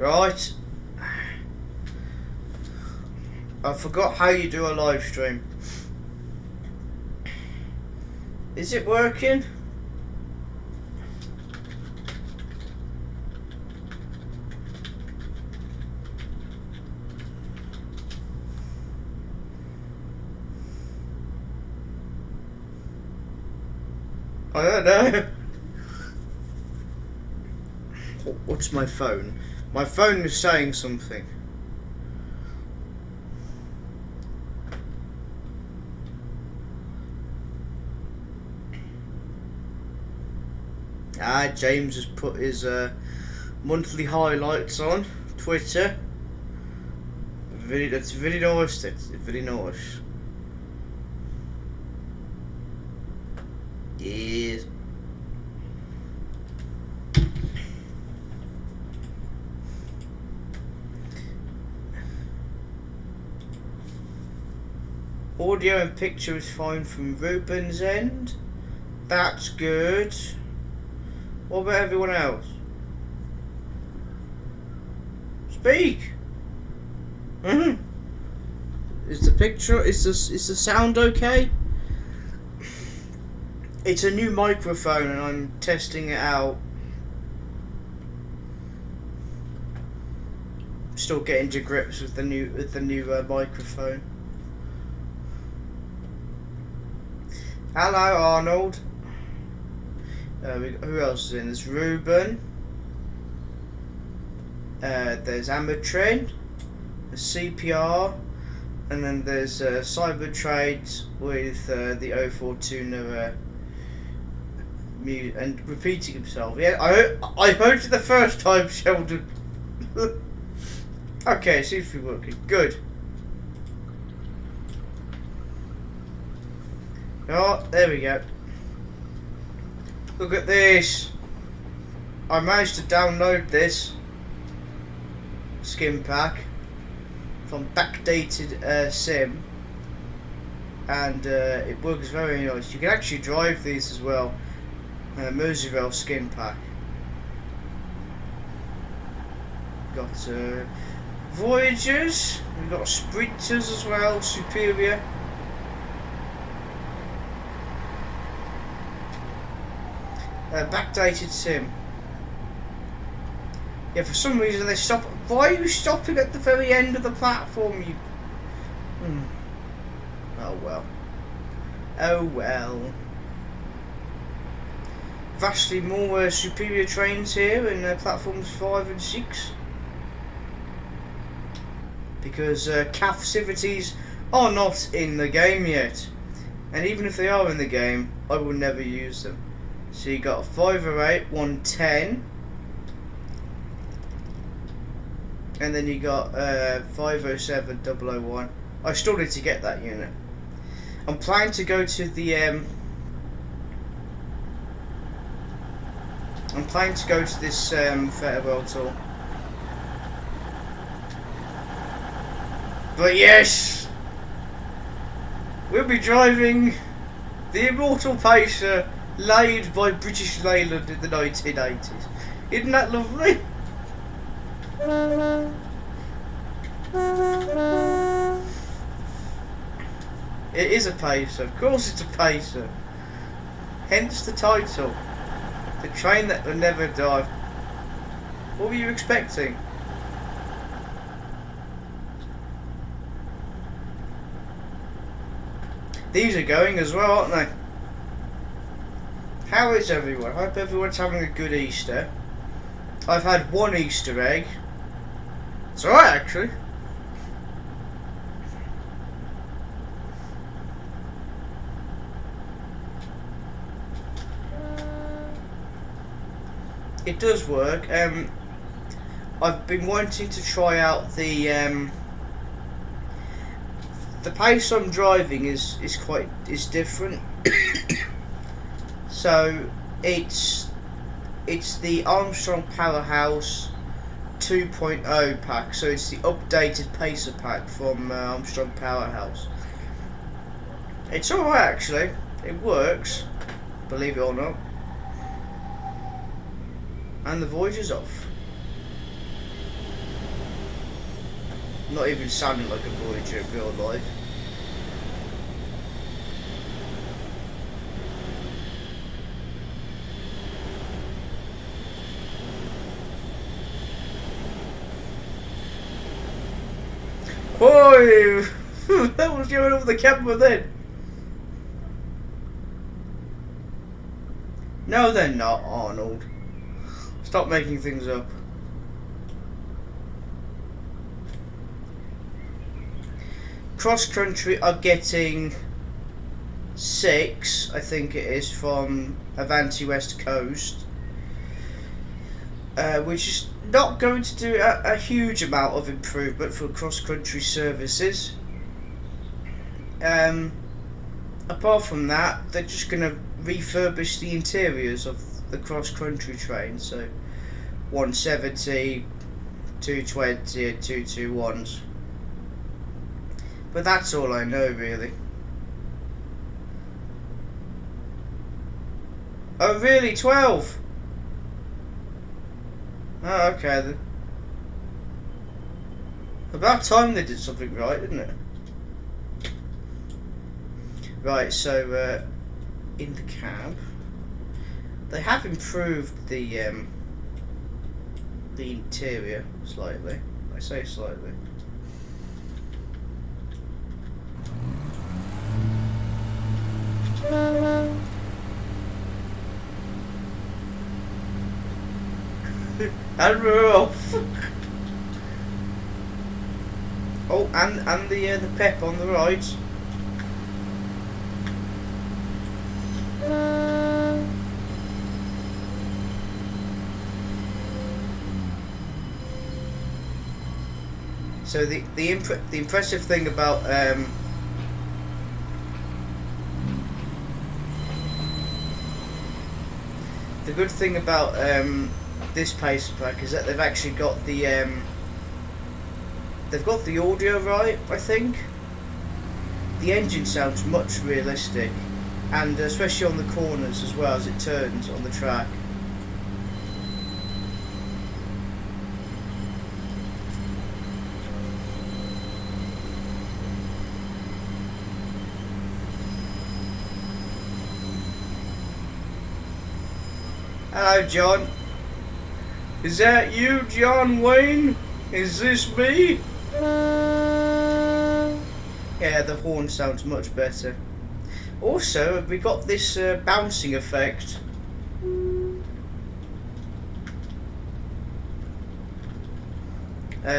Right. I forgot how you do a live stream. Is it working? I don't know. What's my phone? My phone is saying something. James has put his monthly highlights on Twitter. That's very nice. That's very nice. Yes. Audio and picture is fine from Ruben's end. That's good. What about everyone else? Speak. Is the picture? Is the sound okay? It's a new microphone, and I'm testing it out. Still getting to grips with the new microphone. Hello, Arnold. Who else is in? There's Ruben. There's Amatrin. There's CPR. And then there's Cyber Trades with the 042 and repeating himself. Yeah, I heard it the first time, Sheldon. Okay, seems to be working. Good. Oh, there we go. Look at this. I managed to download this skin pack from backdated sim, and it works very nice. You can actually drive these as well. Merseyrail skin pack. Got Voyagers. We've got Sprinters as well. Superior. Backdated sim. Yeah, for some reason they stop. Why are you stopping at the very end of the platform? You. Oh well. Oh well. Vastly more superior trains here in platforms 5 and 6. Because CAF facilities are not in the game yet. And even if they are in the game, I will never use them. So you got a 508, 110. And then you got 507, 001. I still need to get that unit. I'm planning to go to the I'm planning to go to this farewell tour. But yes, we'll be driving the immortal pacer laid by British Leyland in the 1980s. Isn't that lovely? It is a pacer, of course it's a pacer. Hence the title. The train that will never die. What were you expecting? These are going as well, aren't they? How is everyone? I hope everyone's having a good Easter. I've had one Easter egg. It's alright actually. It does work. I've been wanting to try out the pace I'm driving is different. So it's the Armstrong Powerhouse 2.0 pack. So it's the updated pacer pack from Armstrong Powerhouse. It's alright actually. It works, believe it or not. And the Voyager's off. Not even sounding like a Voyager in real life. Whoa! What was going on with the camera then? No, they're not, Arnold. Stop making things up. Cross country are getting 6, I think it is, from Avanti West Coast, which is not going to do a huge amount of improvement for cross country services. Apart from that, they're just going to refurbish the interiors of the cross country train, so 170, 220 and 221s. But that's all I know, really. Oh, really? 12? Oh, okay then. About time they did something right, didn't it? Right, so, in the cab, they have improved the interior slightly. I say slightly. And we're off. Oh, and the pep on the right. So the impressive thing about the good thing about this pacer pack is that they've actually got the audio right. I think the engine sounds much realistic, and especially on the corners as well as it turns on the track. Hello, John. Is that you, John Wayne? Is this me? Yeah, the horn sounds much better. Also, we got this bouncing effect.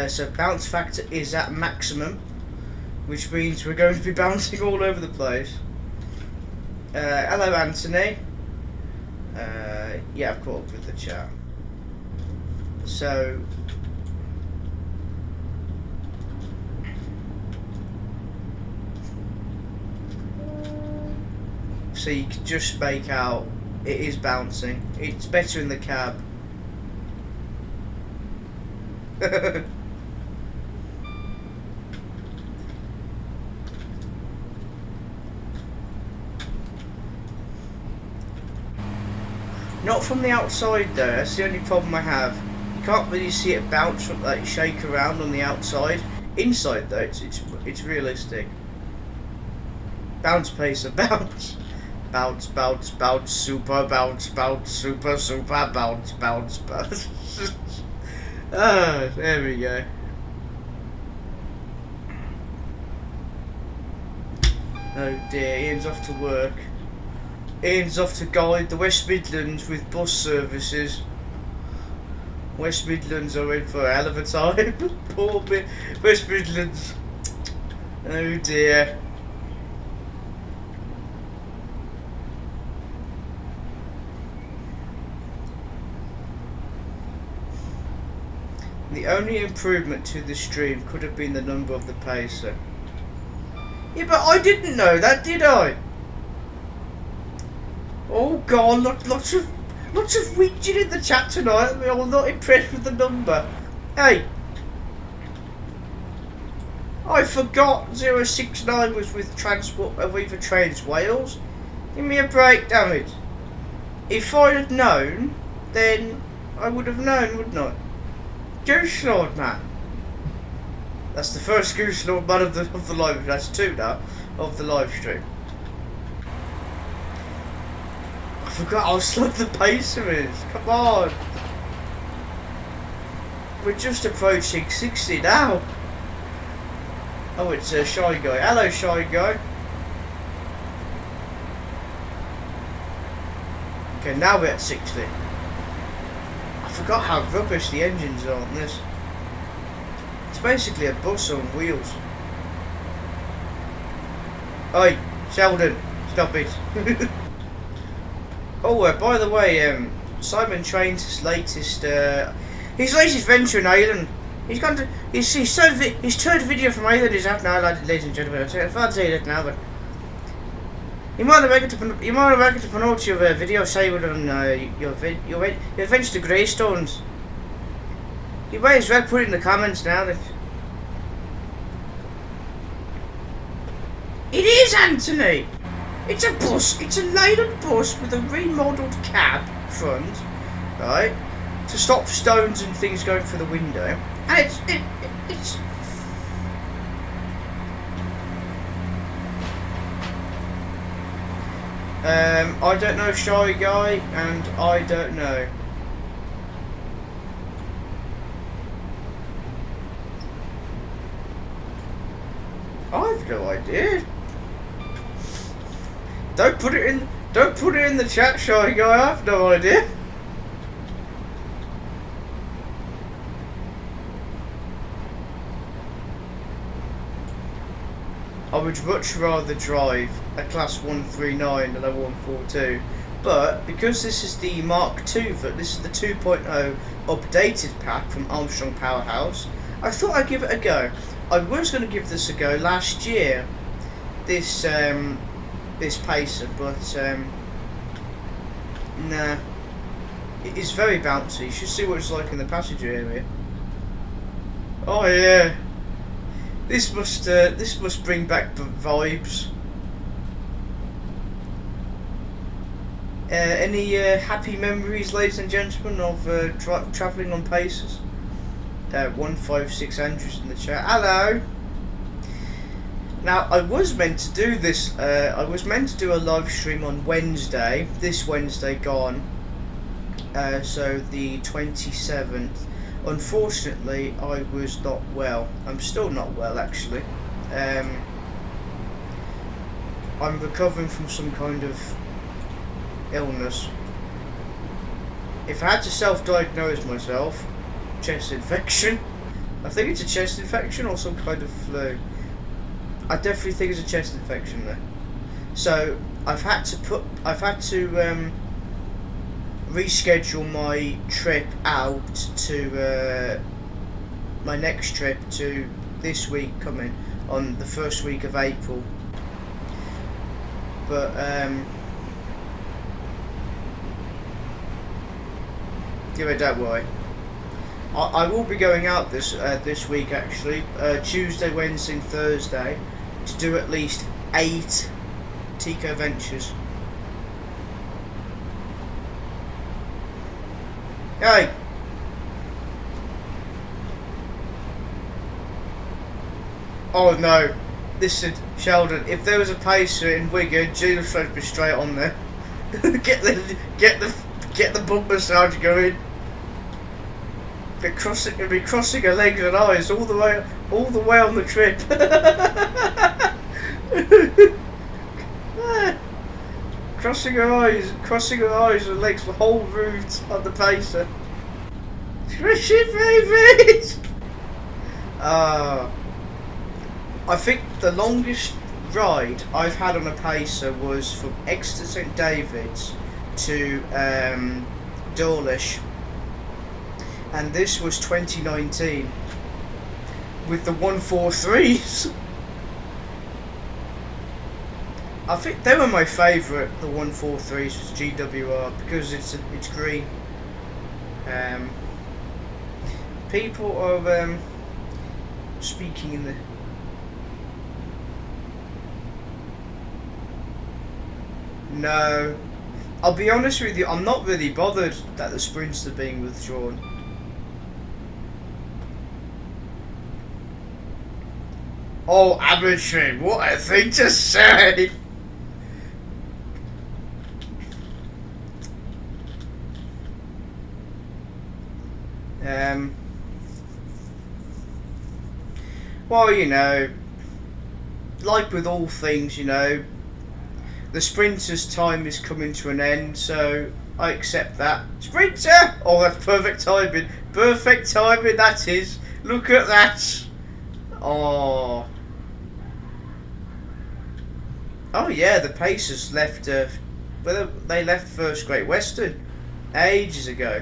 So bounce factor is at maximum, which means we're going to be bouncing all over the place. Hello, Anthony. Yeah, I've caught up with the chat. So you can just make out it is bouncing. It's better in the cab. Not from the outside though, that's the only problem I have. You can't really see it bounce, like shake around on the outside. Inside though, it's realistic. Bounce pacer, bounce. Bounce, bounce, bounce, super, bounce, bounce, super, super, bounce, bounce, bounce. Ah, there we go. Oh dear, Ian's off to work. Ian's off to guide the West Midlands with bus services. West Midlands are in for a hell of a time. Poor West Midlands. Oh dear. The only improvement to the stream could have been the number of the pacer. Yeah, but I didn't know that, did I? Oh god, lots of whinging in the chat tonight. We're all not impressed with the number. Hey, I forgot 069 was with Transport Aviva Trains Wales. Give me a break, damn it. If I had known, then I would have known, wouldn't I? Goose Lord, man. That's the first goose and one of the live. That's two now of the live stream. I forgot how slow the pacer is. Come on. We're just approaching 60 now. Oh, it's a Shy Guy. Hello, Shy Guy. Okay, now we're at 60. I forgot how rubbish the engines are on this. It's basically a bus on wheels. Oi, Sheldon, stop it. Oh, by the way, Simon Train's latest venture in Ireland. He's gone to his third video from Ireland is out now, ladies and gentlemen. I can't say that now, but you might have to promote your video saved on your adventure to Greystones. You might as well put it in the comments now that it is, Anthony. It's a bus. It's a Leyland bus with a remodelled cab front, right, to stop stones and things going through the window. And it's I don't know, Shy Guy, and I don't know. I've no idea. Don't put it in the chat, Shy Guy. I've no idea. I would much rather drive a Class 139 than a 142, but because this is the Mark II, this is the 2.0 updated pack from Armstrong Powerhouse, I thought I'd give it a go. I was going to give this a go last year, this Pacer, but nah, it is very bouncy. You should see what it's like in the passenger area. Oh yeah. This must bring back vibes. Any happy memories, ladies and gentlemen, of travelling on Pacers? 156 Andrews in the chat. Hello. Now I was meant to do this. I was meant to do a live stream on Wednesday. This Wednesday gone. So the 27th. Unfortunately, I was not well. I'm still not well, actually. I'm recovering from some kind of illness. If I had to self-diagnose myself, chest infection. I think it's a chest infection or some kind of flu. I definitely think it's a chest infection there. So I've had to reschedule my trip out to my next trip to this week coming on the first week of April. But yeah, don't worry. I will be going out this week actually, Tuesday, Wednesday, and Thursday, to do at least 8 Tico Ventures. Hey! Oh no! Listen, Sheldon, if there was a Pacer in Wigan, Gina's trying to be straight on there. get the bum massage going. Be crossing her legs and eyes all the way on the trip. crossing her eyes and legs the whole route on the Pacer. Squishy babies! I think the longest ride I've had on a Pacer was from Exeter St David's to Dawlish, and this was 2019 with the 143s. I think they were my favourite. The 143s was GWR because it's green. People are speaking in the. No, I'll be honest with you. I'm not really bothered that the sprints are being withdrawn. Oh, amateur, what a thing to say! Well, you know, like with all things, you know, the sprinter's time is coming to an end, so I accept that. Sprinter! Oh, that's perfect timing. Perfect timing, that is. Look at that. Oh. Oh, yeah, the Pacers left, they left First Great Western ages ago.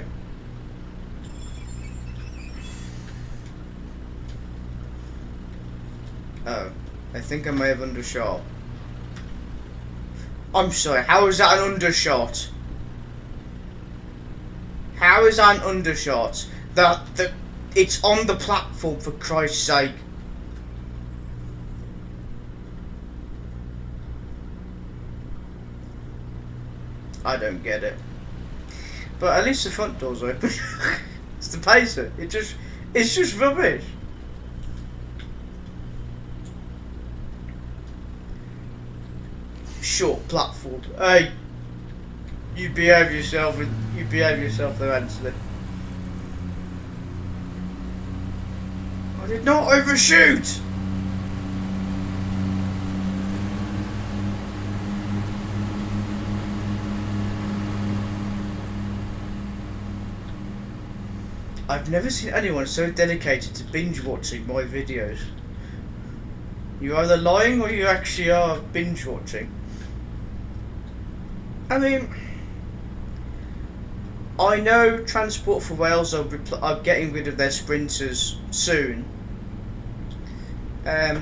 Oh, I think I may have undershot. I'm sorry, how is that an undershot? How is that an undershot? It's on the platform, for Christ's sake. I don't get it. But at least the front door's open. It's the Pacer. It's just rubbish. Short platform. Hey, you behave yourself there, Anthony. I did not overshoot. I've never seen anyone so dedicated to binge watching my videos. You're either lying or you actually are binge watching. I mean, I know Transport for Wales are getting rid of their sprinters soon. To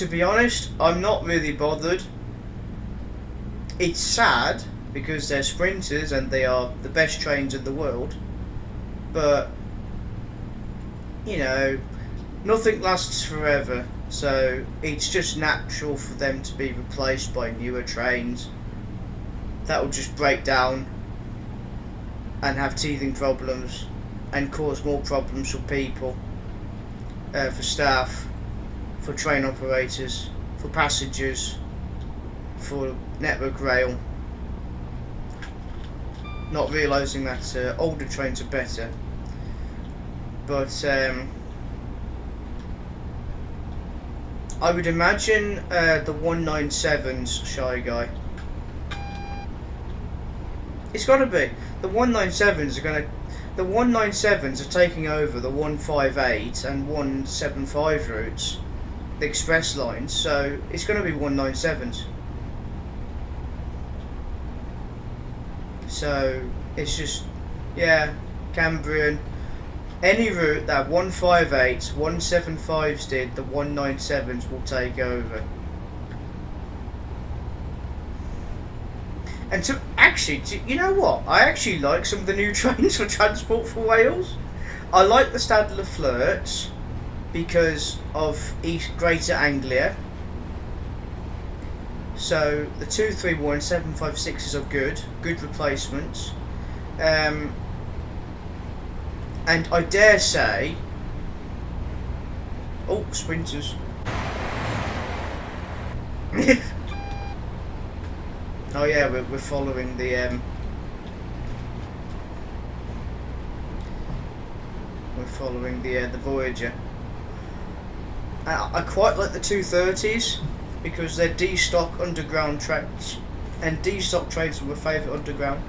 be honest, I'm not really bothered. It's sad because they're sprinters and they are the best trains in the world, but you know, nothing lasts forever. So it's just natural for them to be replaced by newer trains that will just break down and have teething problems and cause more problems for people, for staff, for train operators, for passengers, for Network Rail, not realising that older trains are better. But I would imagine the 197s, Shy Guy. It's got to be. The 197s are going to. The 197s are taking over the 158 and 175 routes, the express lines. So it's going to be 197s. So it's just, yeah, Cambrian. Any route that 158s, 175s did, the 197s will take over. And to actually, you know what? I actually like some of the new trains for Transport for Wales. I like the Stadler Flirts because of East Greater Anglia. So the 231 756s are good replacements. And I dare say, oh, sprinters. Oh yeah, we're following the the Voyager. I quite like the 230s because they're D-stock underground tracks, and D-stock trains are my favourite underground.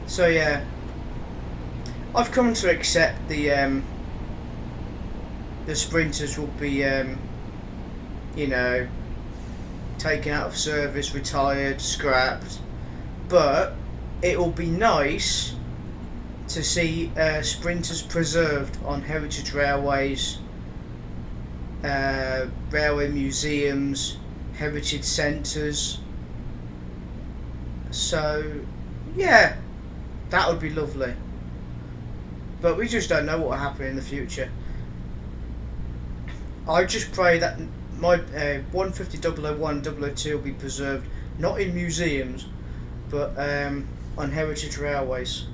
So yeah, I've come to accept the sprinters will be you know, taken out of service, retired, scrapped, but it will be nice to see sprinters preserved on heritage railways, railway museums, heritage centres. So yeah, that would be lovely, but we just don't know what will happen in the future. I just pray that my 150 001 002 will be preserved not in museums, but on heritage railways.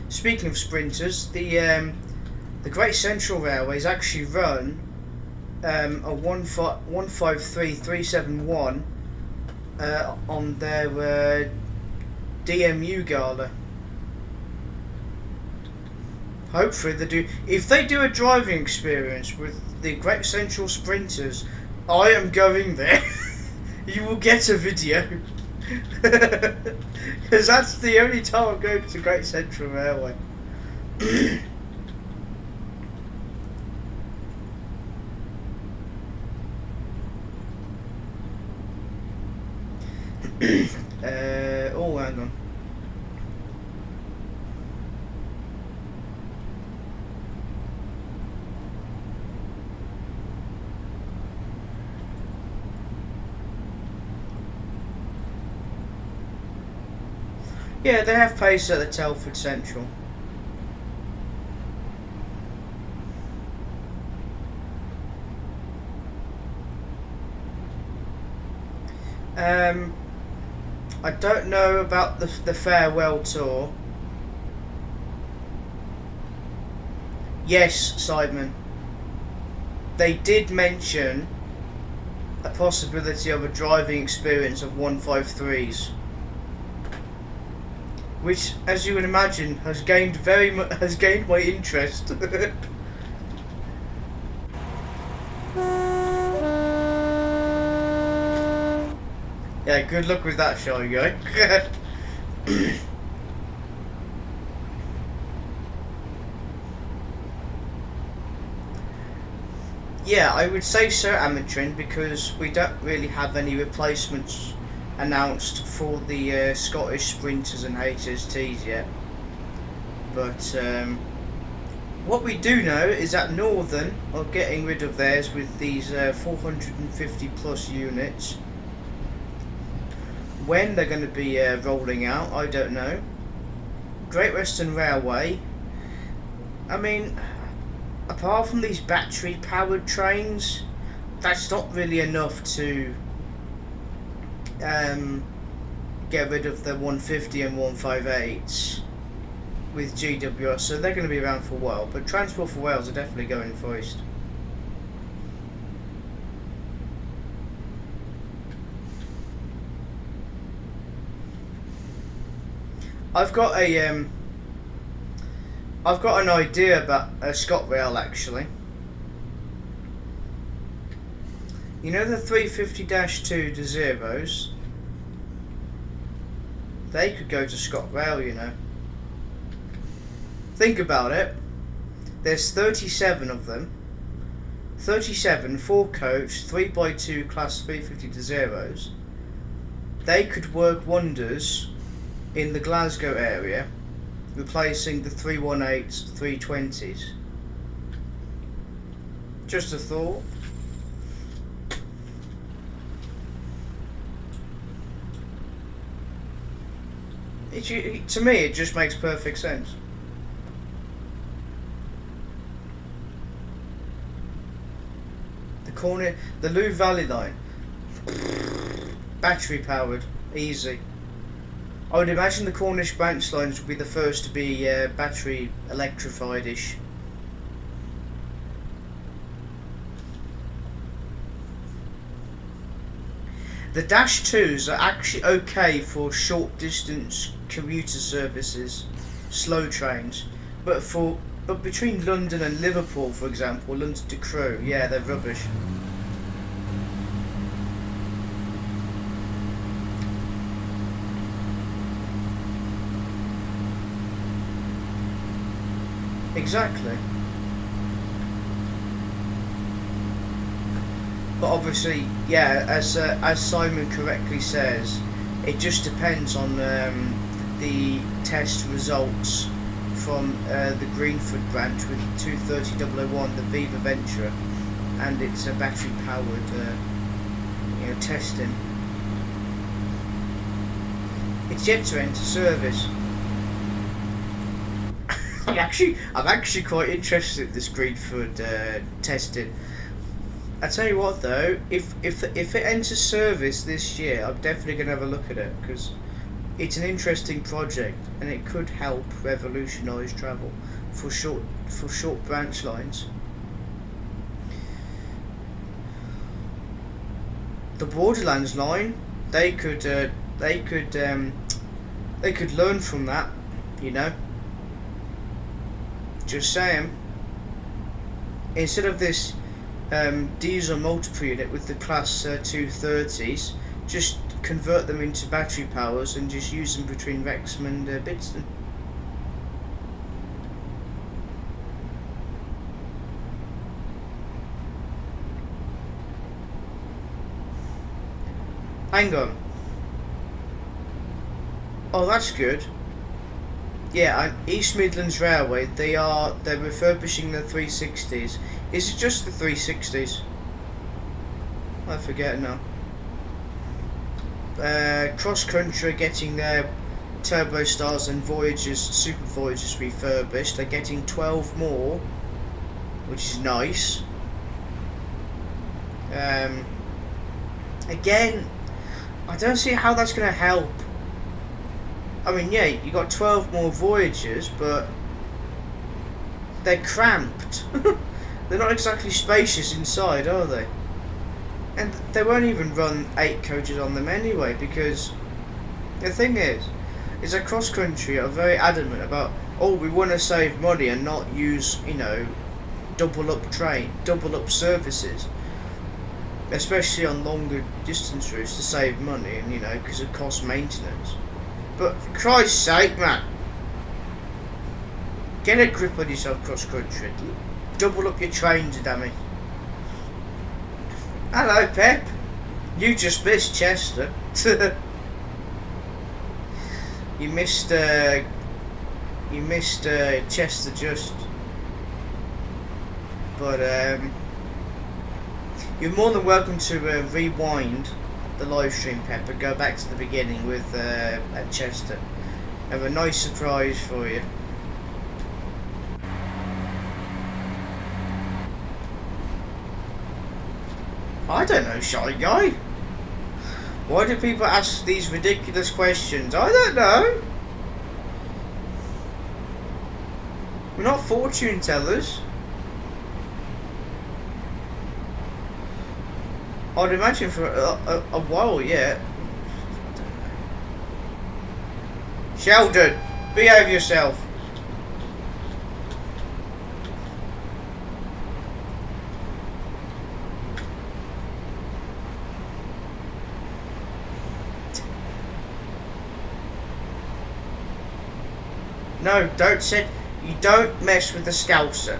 Speaking of sprinters, the Great Central Railways actually run a 153371 on their DMU gala. Hopefully they do. If they do a driving experience with the Great Central Sprinters, I am going there. You will get a video. Because that's the only time I'm going to Great Central Railway. Oh, hang on. Yeah, they have pace at the Telford Central. I don't know about the farewell tour. Yes, Simon. They did mention a possibility of a driving experience of 153s, which, as you would imagine, has gained my interest. Yeah, good luck with that, shall we go? Yeah, I would say so, Amatrin, because we don't really have any replacements announced for the Scottish Sprinters and HSTs yet. But what we do know is that Northern are getting rid of theirs with these 450 plus units. When they're going to be rolling out, I don't know. Great Western Railway, I mean, apart from these battery powered trains, that's not really enough to get rid of the 150 and 158s with GWS, so they're going to be around for a while. But Transport for Wales are definitely going first. I've got an idea about ScotRail actually. You know the 350-2 to zeros? They could go to ScotRail, you know. Think about it. There's 37 of them. 37 4-coach 3x2 class 350 to zeros. They could work wonders in the Glasgow area, replacing the 318s, 320s. Just a thought. To me, it just makes perfect sense. The Lou Valley line, battery powered, easy. I would imagine the Cornish branch lines would be the first to be battery electrified-ish. The Dash 2s are actually okay for short distance commuter services, slow trains, but between London and Liverpool, for example, London to Crewe, yeah, they're rubbish. Exactly. But obviously, yeah, as Simon correctly says, it just depends on the test results from the Greenford branch with 230.001, the Viva Ventura, and it's a battery powered, testing. It's yet to enter service. I'm actually quite interested in this green food testing. I tell you what though, if it enters service this year, I'm definitely gonna have a look at it because it's an interesting project and it could help revolutionise travel for short branch lines. The Borderlands line, they could learn from that, you know. Just saying. Instead of this diesel multiple unit with the class 230s, just convert them into battery powers and just use them between Wrexham and Bidston. Hang on. Oh, that's good. Yeah, East Midlands Railway, they're refurbishing the 360s. Is it just the 360s? I forget now. Cross Country are getting their Turbo Stars and Voyagers, Super Voyagers refurbished. They're getting 12 more, which is nice. Again, I don't see how that's going to help. I mean, yeah, you got 12 more Voyagers, but they're cramped. They're not exactly spacious inside, are they? And they won't even run 8 coaches on them anyway, because the thing is that Cross Country are very adamant about, oh, we want to save money and not use, you know, double up services, especially on longer distance routes to save money and, you know, because of cost maintenance. But for Christ's sake, man, get a grip on yourself, Cross Country. Double up your trains, damn it. Hello, Pep. You just missed Chester. You missed Chester just. But you're more than welcome to rewind the live stream, Pep, and go back to the beginning with at Chester. I have a nice surprise for you. I don't know, Shy Guy. Why do people ask these ridiculous questions? I don't know. We're not fortune tellers. I'd imagine for a while yet. Sheldon, behave yourself. No, you don't mess with the Scouser.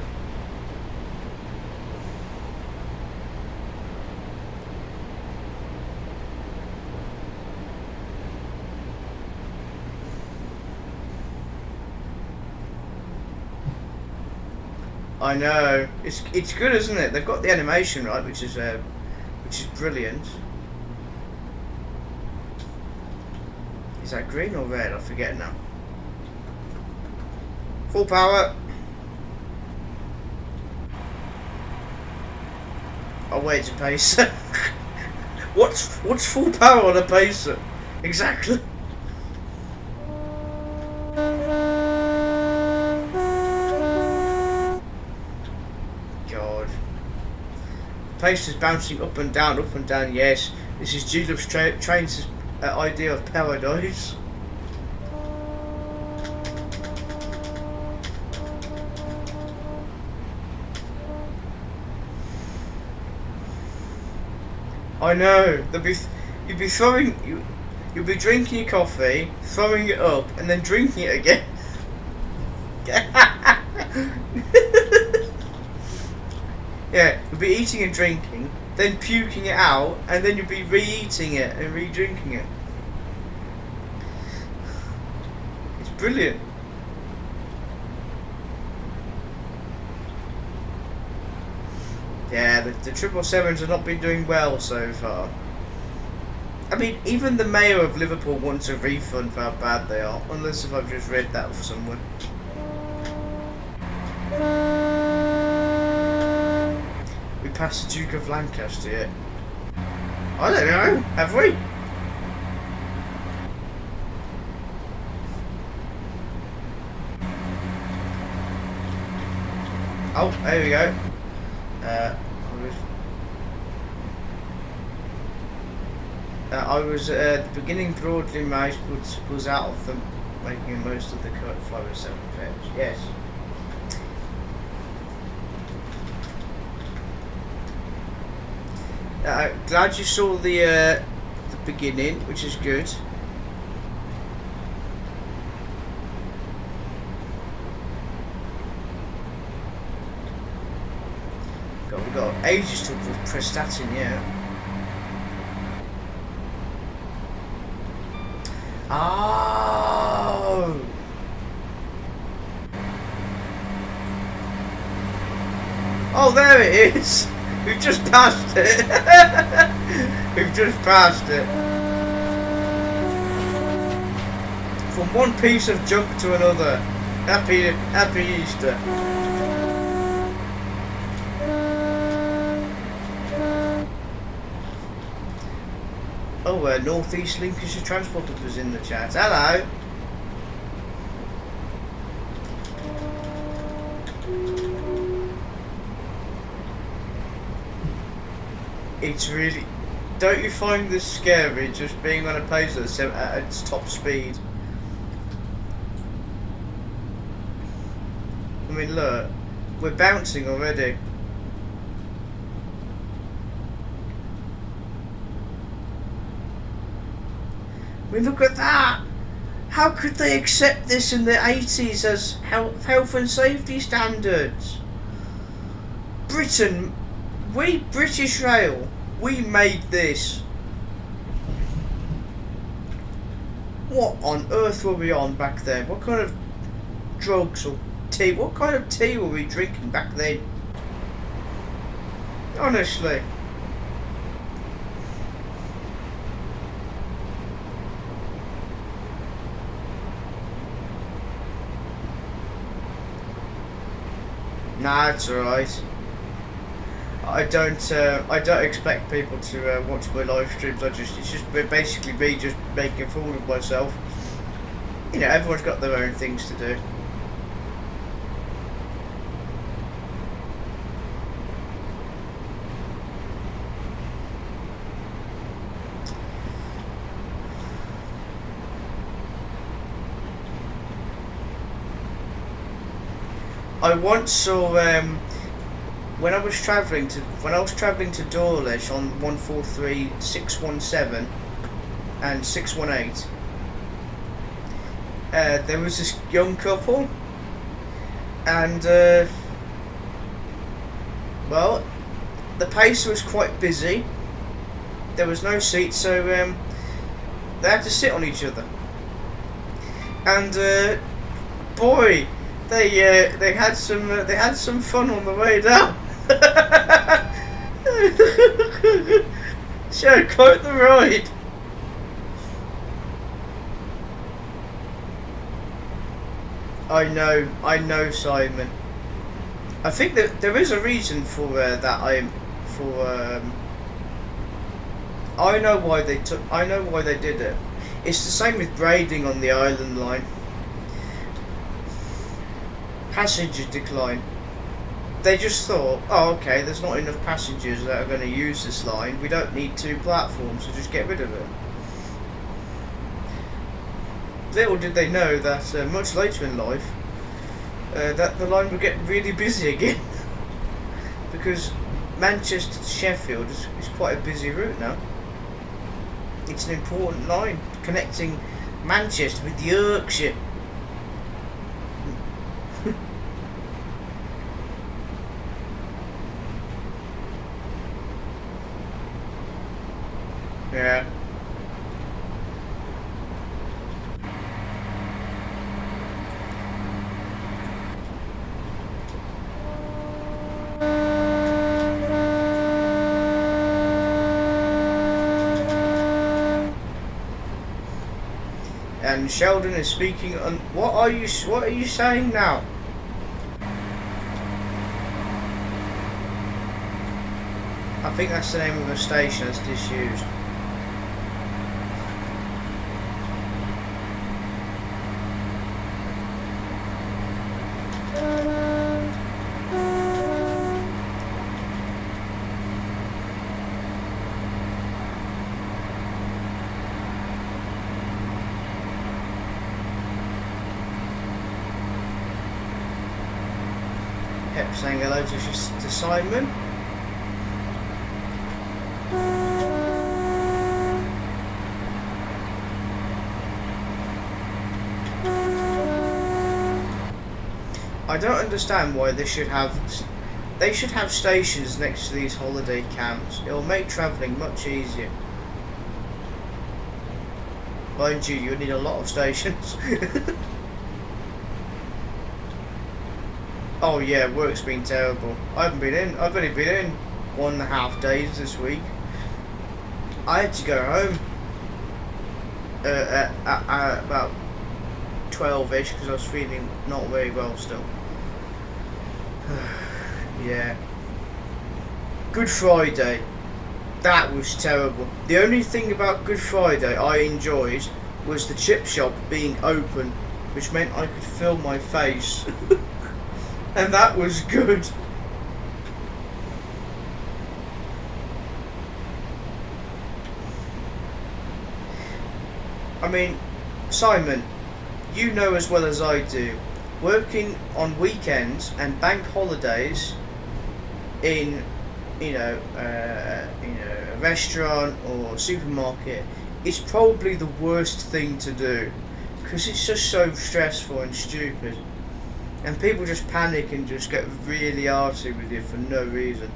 I know. It's good, isn't it? They've got the animation right, which is brilliant. Is that green or red? I forget now. Full power. Oh wait, it's a pacer. What's full power on a pacer? Exactly. God. Pacer's bouncing up and down, up and down. Yes, this is Julius Train's idea of paradise. I know. You'll be drinking your coffee, throwing it up, and then drinking it again. Yeah, you'll be eating and drinking, then puking it out, and then you'll be re-eating it and re-drinking it. It's brilliant. Yeah, the 777s have not been doing well so far. I mean, even the mayor of Liverpool wants a refund for how bad they are, unless if I've just read that somewhere. past the Duke of Lancaster yet? I don't know. Have we? Oh, there we go. I was at the beginning broadly mouse was out of them, making most of the cut 507 pairs. Yes. Glad you saw the beginning, which is good. We've got ages to press that in, yeah. Oh! Oh, there it is! We've just passed it! We've just passed it. From one piece of junk to another. Happy Easter. Oh, North East Lincolnshire Transport was in the chat. Hello. It's really... Don't you find this scary, just being on a pacer at its top speed? I mean, look. We're bouncing already. I mean, look at that! How could they accept this in the 80s as health and safety standards? Britain, we British Rail, we made this. What on earth were we on back then? What kind of drugs or tea? What kind of tea were we drinking back then? Honestly. Nah, it's alright. I don't expect people to watch my live streams. It's just basically me just making a fool of myself. You know, everyone's got their own things to do. I once saw when I was travelling to Dawlish on 143, 617 and 618. There was this young couple, and well, the pacer was quite busy. There was no seat, so they had to sit on each other. And boy, they had some fun on the way down. So quite the ride. I know, Simon. I think that there is a reason for that. I know why they did it. It's the same with braiding on the Island Line. Passenger decline. They just thought, oh, okay, there's not enough passengers that are going to use this line. We don't need two platforms, so just get rid of it. Little did they know that much later in life, that the line would get really busy again. Because Manchester to Sheffield is quite a busy route now. It's an important line connecting Manchester with Yorkshire. Yeah. And Sheldon is speaking on what are you saying now? I think that's the name of a station that's disused. Kept saying hello to Simon. I don't understand why they should have stations next to these holiday camps. It'll make travelling much easier. Mind you, you'll need a lot of stations. Oh yeah, work's been terrible. I've only been in 1.5 days this week. I had to go home at about 12ish because I was feeling not very well still. Yeah. Good Friday. That was terrible. The only thing about Good Friday I enjoyed was the chip shop being open, which meant I could feel my face. And that was good. I mean, Simon, you know as well as I do, working on weekends and bank holidays in, a restaurant or supermarket is probably the worst thing to do, because it's just so stressful and stupid, and people just panic and just get really arsey with you for no reason,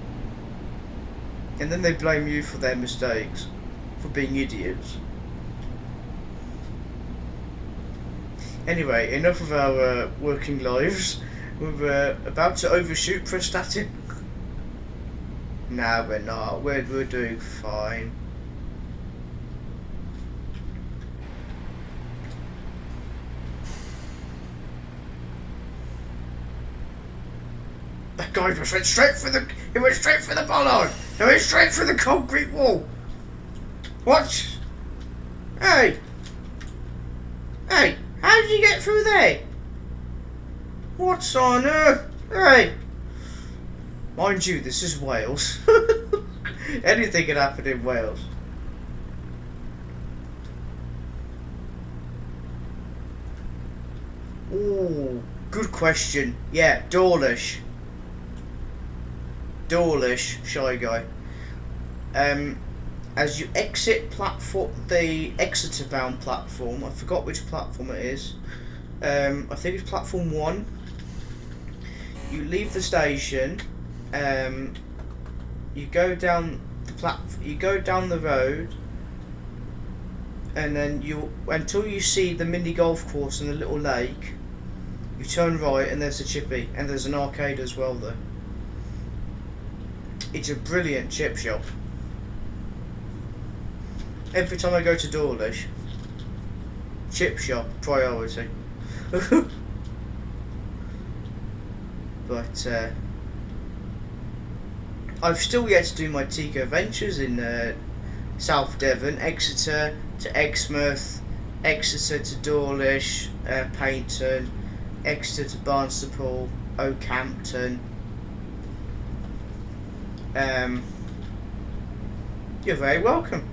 and then they blame you for their mistakes, for being idiots. Anyway, enough of our working lives. We're about to overshoot prestatyn. Nah, we're not. We're doing fine. That guy just went straight for the. He went straight for the bollard. He went straight for the concrete wall. What? Hey. Hey. How did you get through there? What's on earth? Hey! Mind you, this is Wales. Anything can happen in Wales. Ooh, good question. Yeah, Dawlish. Dawlish, Shy Guy. As you exit the Exeter bound platform, I forgot which platform it is. I think it's platform 1. You leave the station. You go down the road, and then until you see the mini golf course and the little lake. You turn right, and there's a chippy, and there's an arcade as well though. It's a brilliant chip shop. Every time I go to Dawlish, chip shop priority. But I've still yet to do my Tico Ventures in South Devon, Exeter to Exmouth, Exeter to Dawlish, Paynton, Exeter to Barnstaple, Oakhampton. You're very welcome.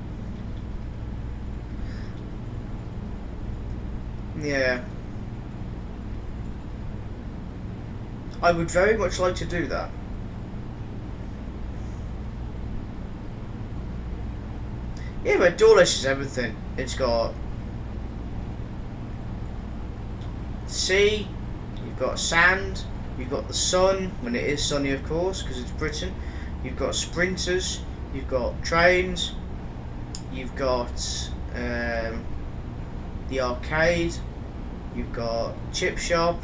Yeah. I would very much like to do that. Yeah, but Dawlish is everything. It's got sea, you've got sand, you've got the sun, when it is sunny of course, because it's Britain. You've got sprinters, you've got trains, you've got the arcade, you've got chip shop,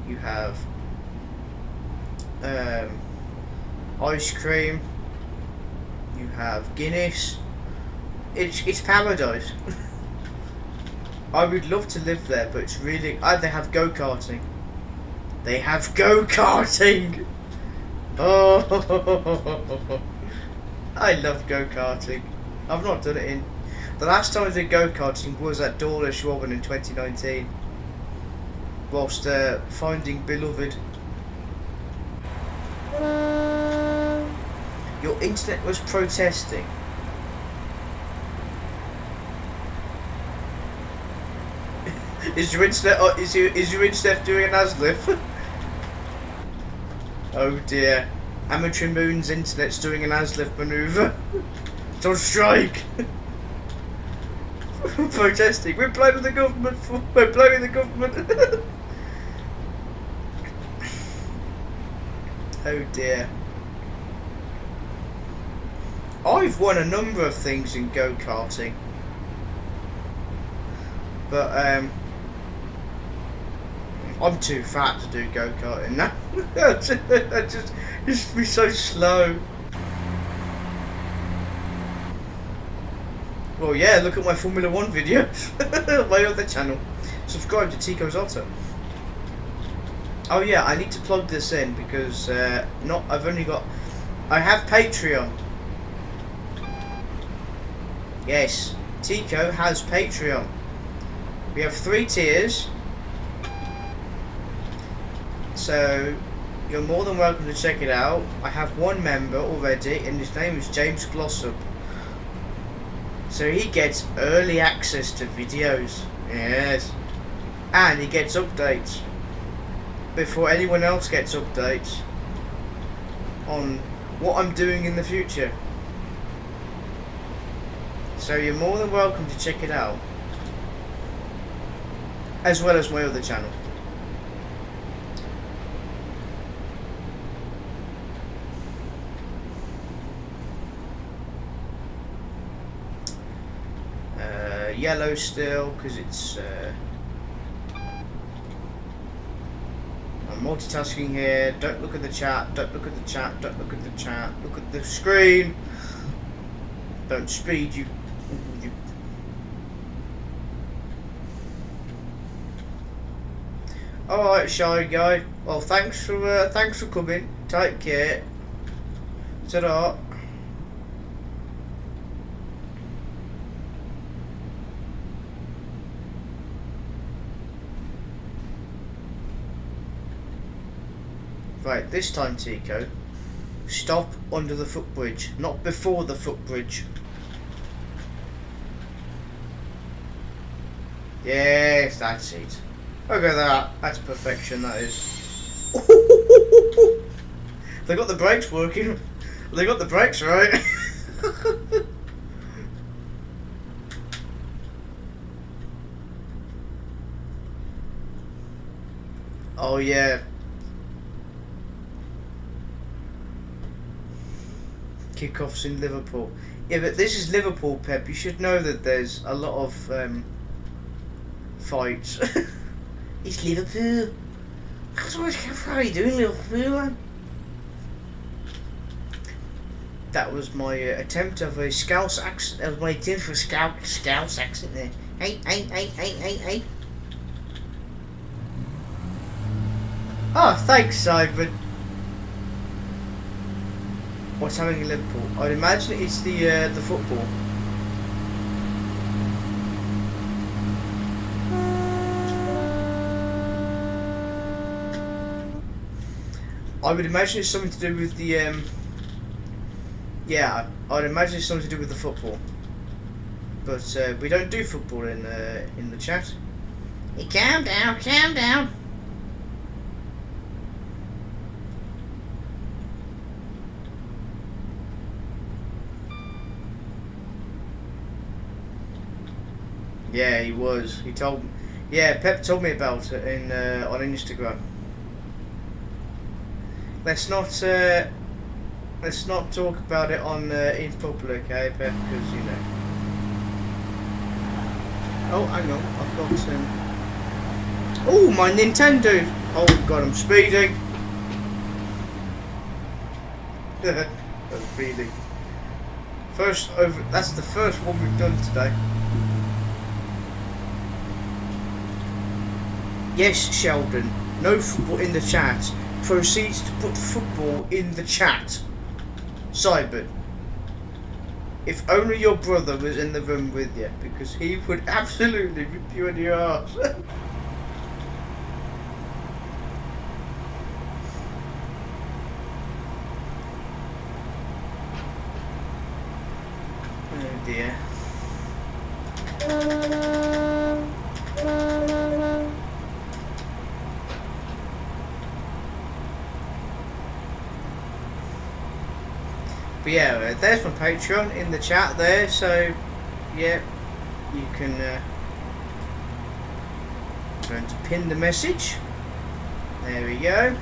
you have ice cream, you have Guinness. It's paradise. I would love to live there, but it's really. They have go-karting. They have go-karting. Oh, I love go-karting. I've not done it in... The last time I did go-karting was at Dawlish Robin in 2019. Whilst finding beloved. Your internet was protesting. Is your internet is your internet doing an ASLIF? Oh dear. Amateur Moon's internet's doing an ASLIF manoeuvre. It's on strike. Protesting. We're blaming the government for. We're blaming the government. Oh dear. I've won a number of things in go-karting, but I'm too fat to do go-karting now. I just be so slow. Well, yeah, look at my Formula 1 videos. My other channel. Subscribe to Tico's Otter. Oh yeah, I need to plug this in because I have Patreon. Yes, Tico has Patreon. We have 3 tiers. So you're more than welcome to check it out. I have one member already and his name is James Glossop. So he gets early access to videos. Yes. And he gets updates before anyone else gets updates on what I'm doing in the future. So you're more than welcome to check it out, as well as my other channel. Yellow still, because it's I'm multitasking here. Don't look at the chat, don't look at the chat, don't look at the chat, look at the screen. Don't speed, you. Alright, shy guy. Well, thanks for coming. Take care. Ta-da. Right, this time, Tico, stop under the footbridge, not before the footbridge. Yes, that's it. Look at that. That's perfection, that is. They got the brakes working. They got the brakes right. Oh yeah. Kickoffs in Liverpool. Yeah, but this is Liverpool, Pep. You should know that there's a lot of fights. It's Liverpool. How are you doing, Liverpool? That was my attempt of a Scouse accent. That was my attempt for a Scouse accent there. Hey. Oh, thanks, Simon. What's happening in Liverpool? I'd imagine it's the football. I would imagine it's something to do with the yeah, I'd imagine it's something to do with the football. But we don't do football in the chat. Hey, calm down. Yeah, he was. He told me. Yeah, Pep told me about it in on Instagram. Let's not talk about it on in public, eh, Pep? Because you know. Oh, hang on, I've got oh, my Nintendo. Oh God, I'm speeding. I'm speeding. First over. That's the first one we've done today. Yes, Sheldon. No football in the chat. Proceeds to put football in the chat. Simon. If only your brother was in the room with you, because he would absolutely rip you in your arse. Oh dear. But yeah, there's my Patreon in the chat there, so yeah, you can I'm going to pin the message. There we go.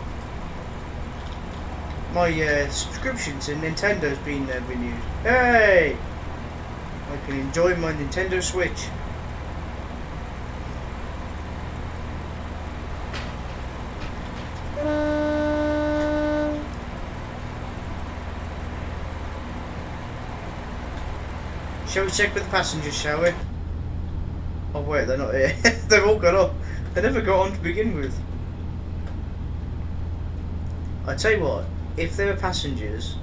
My subscription to Nintendo's been renewed. Hey! I can enjoy my Nintendo Switch. Shall we check with the passengers, shall we? Oh wait, they're not here. They've all got off. They never got on to begin with. I tell you what, if there were passengers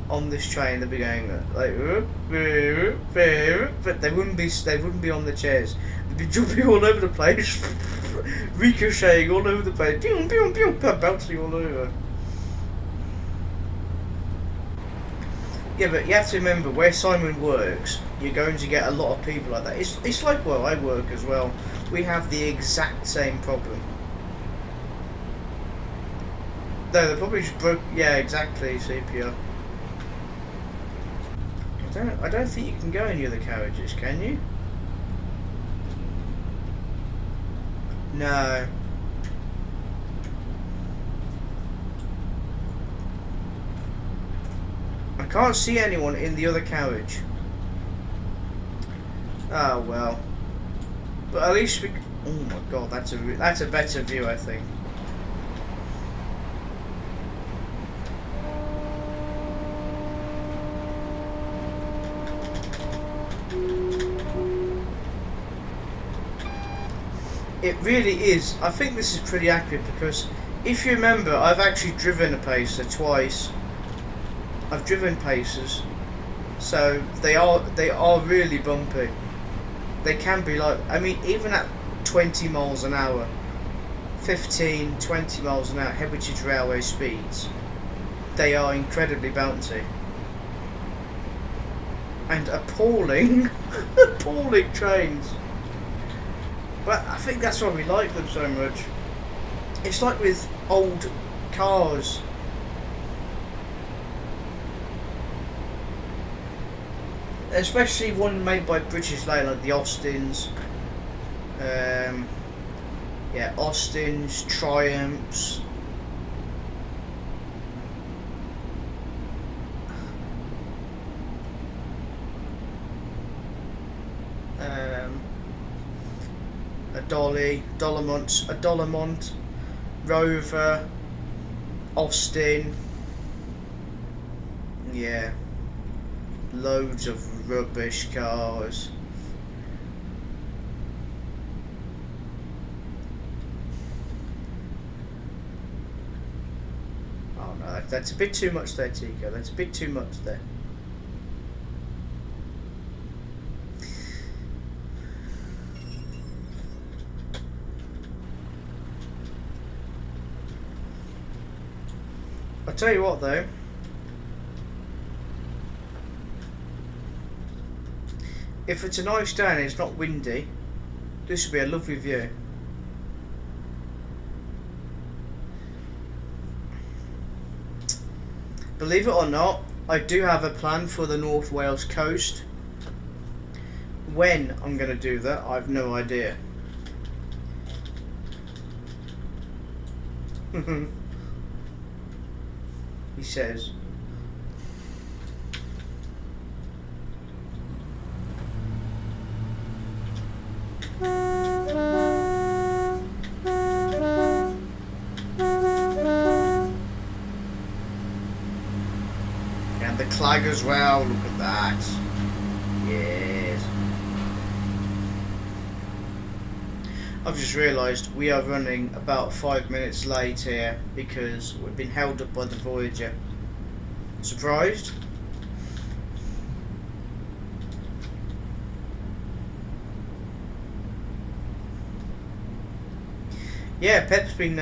on this train, they'd be going like, but they wouldn't be on the chairs. They'd be jumping all over the place, ricocheting all over the place, pew, pew, pew, bouncing all over. Yeah, but you have to remember where Simon works, you're going to get a lot of people like that. It's like where I work as well. We have the exact same problem. No, they probably just broke. Yeah, exactly. CPR. I don't think you can go in the other carriages, can you? No. I can't see anyone in the other carriage. Oh well. But at least we. Oh my god, that's a better view, I think. It really is. I think this is pretty accurate because if you remember, I've actually driven a pacer twice. I've driven pacers, so they are really bumpy. They can be like, I mean, even at 20 miles an hour, 15, 20 miles an hour, Hermitage Railway speeds, they are incredibly bouncy. And appalling, appalling trains. But I think that's why we like them so much. It's like with old cars. Especially one made by British Rail, like the Austins. Yeah, Austins, Triumphs. A Dolomont, Rover, Austin. Yeah. Loads of rubbish cars. Oh no, that's a bit too much there, Tico. That's a bit too much there. I'll tell you what though. If it's a nice day and it's not windy, this would be a lovely view. Believe it or not, I do have a plan for the North Wales coast. When I'm going to do that, I have no idea. He says. And the clag as well, look at that. Yes. I've just realised we are running about 5 minutes late here because we've been held up by the Voyager. Surprised? Yeah, Pep's been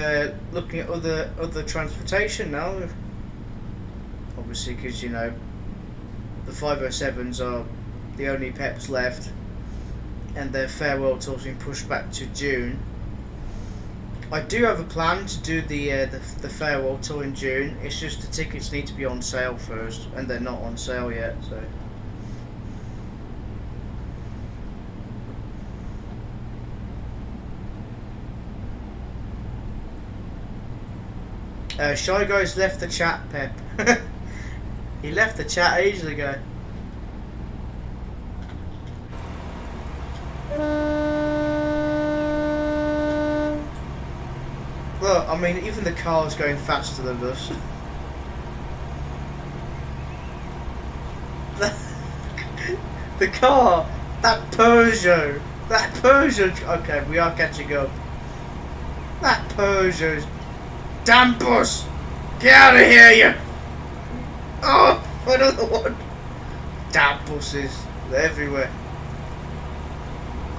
looking at other transportation now. Obviously, because you know the 507s are the only Peps left, and their farewell tour's been pushed back to June. I do have a plan to do the farewell tour in June. It's just the tickets need to be on sale first, and they're not on sale yet. So. Shy Guy's left the chat, Pep. He left the chat ages ago. Look, I mean, even the car's going faster than us. The car, that Peugeot. Okay, we are catching up. That Peugeot's. Damn bus! Get out of here, you! Oh, another one! Damn buses. They're everywhere.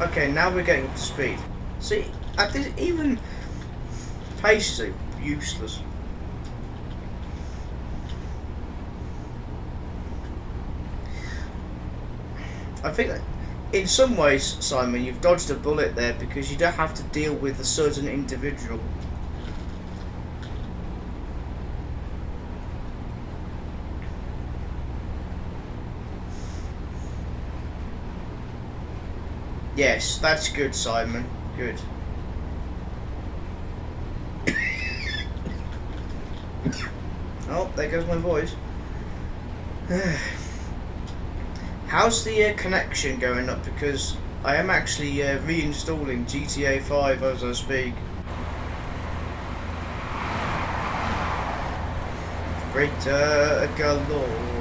Okay, now we're getting up to speed. See, at this, even paces are useless. I think that in some ways, Simon, you've dodged a bullet there because you don't have to deal with a certain individual. Yes, that's good, Simon. Good. Oh, there goes my voice. How's the connection going up? Because I am actually reinstalling GTA 5 as I speak. Greater galore.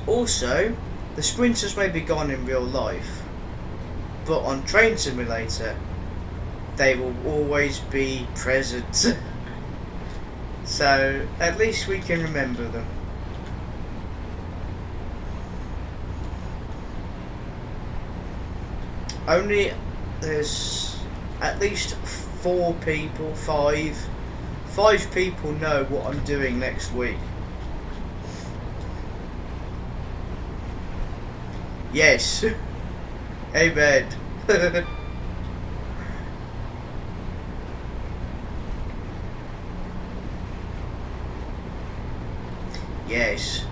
Also, the sprinters may be gone in real life, but on Train Simulator, they will always be present. So, at least we can remember them. Only, there's at least 4 people, 5 people know what I'm doing next week. Yes. Amen. Yes.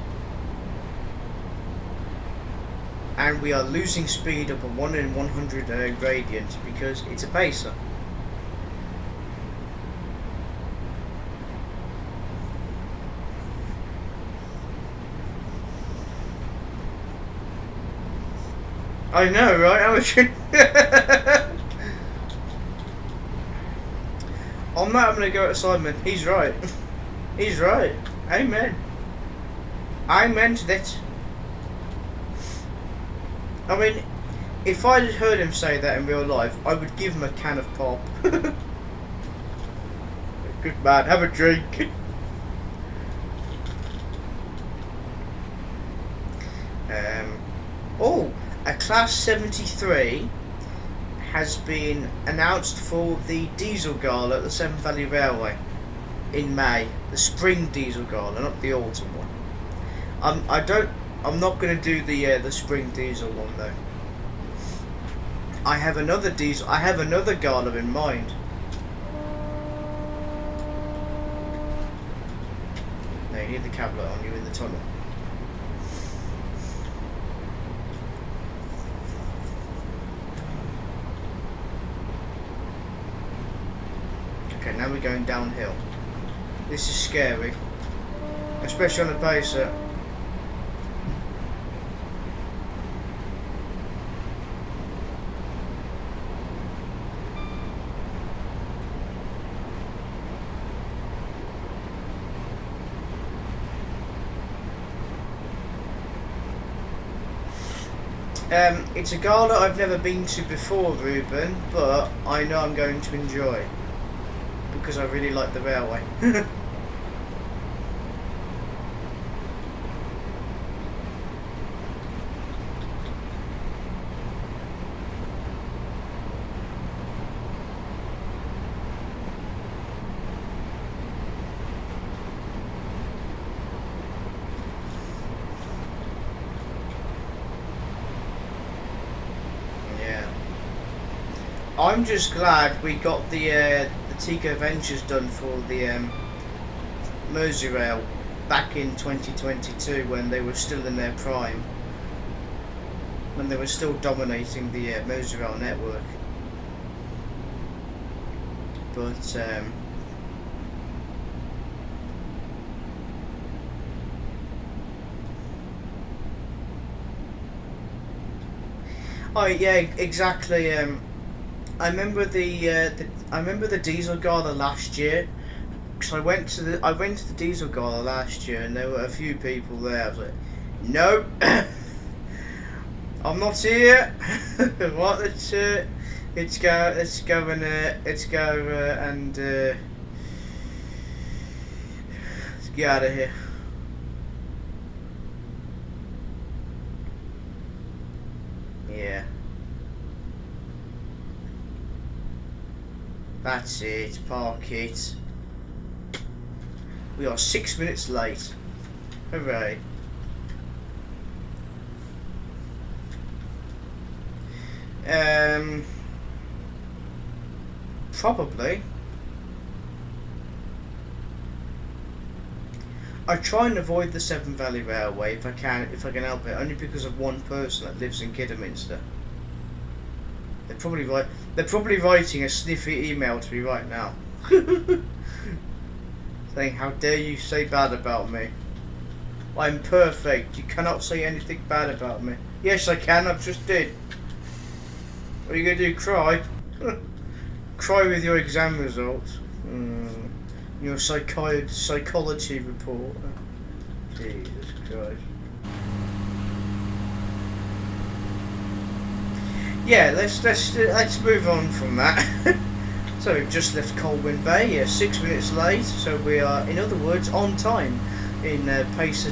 And we are losing speed up a 1 in 100 gradient because it's a pacer. I know, right? On that, I'm going to go at Simon. He's right. He's right. Amen. I meant that. I mean, if I had heard him say that in real life, I would give him a can of pop. Good man, have a drink. Oh, a Class 73 has been announced for the Diesel Gala at the Severn Valley Railway in May. The Spring Diesel Gala, not the Autumn one. I'm not going to do the Spring Diesel one though. I have another gala in mind. No, you need the cab light on. You're in the tunnel. Okay, now we're going downhill. This is scary, especially on a pacer. It's a gala I've never been to before, Ruben, but I know I'm going to enjoy because I really like the railway. I'm just glad we got the Tico Ventures done for the Merseyrail back in 2022 when they were still in their prime, when they were still dominating the Merseyrail network. But oh yeah, exactly. I remember I remember the Diesel Gala last year. Cause I went to the Diesel Gala last year, and there were a few people there. I was like, no, I'm not here. What? Let's go and let's get out of here. Yeah. That's it, park it. We are 6 minutes late. Hooray. Probably. I try and avoid the Severn Valley Railway if I can help it, only because of one person that lives in Kidderminster. They're probably writing a sniffy email to me right now. Saying, how dare you say bad about me? I'm perfect. You cannot say anything bad about me. Yes, I can. I've just did. What are you going to do? Cry? Cry with your exam results. Your psychology report. Jesus Christ. Yeah, let's move on from that. So we've just left Colwyn Bay. Yeah, 6 minutes late. So we are, in other words, on time. In Pacer